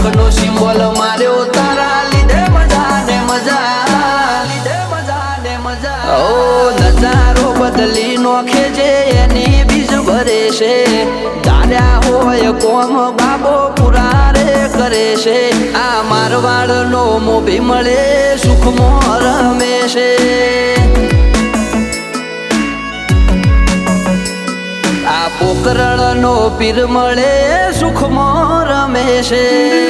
લાખનો સિમ્બોલ માર્યો તારા લીધે મજા ને મજા, લીધે મજા ને મજા. ઓ નજારો બદલી નોખે છે એની બીજ ભરે છે. ધાર્યા હોય કોમ બાબો પૂરા રે કરે છે. આ મારવાડનો મોભી મળે સુખમાં રમે છે. આ પોકરણનો પીર મળે સુખમાં રમે છે.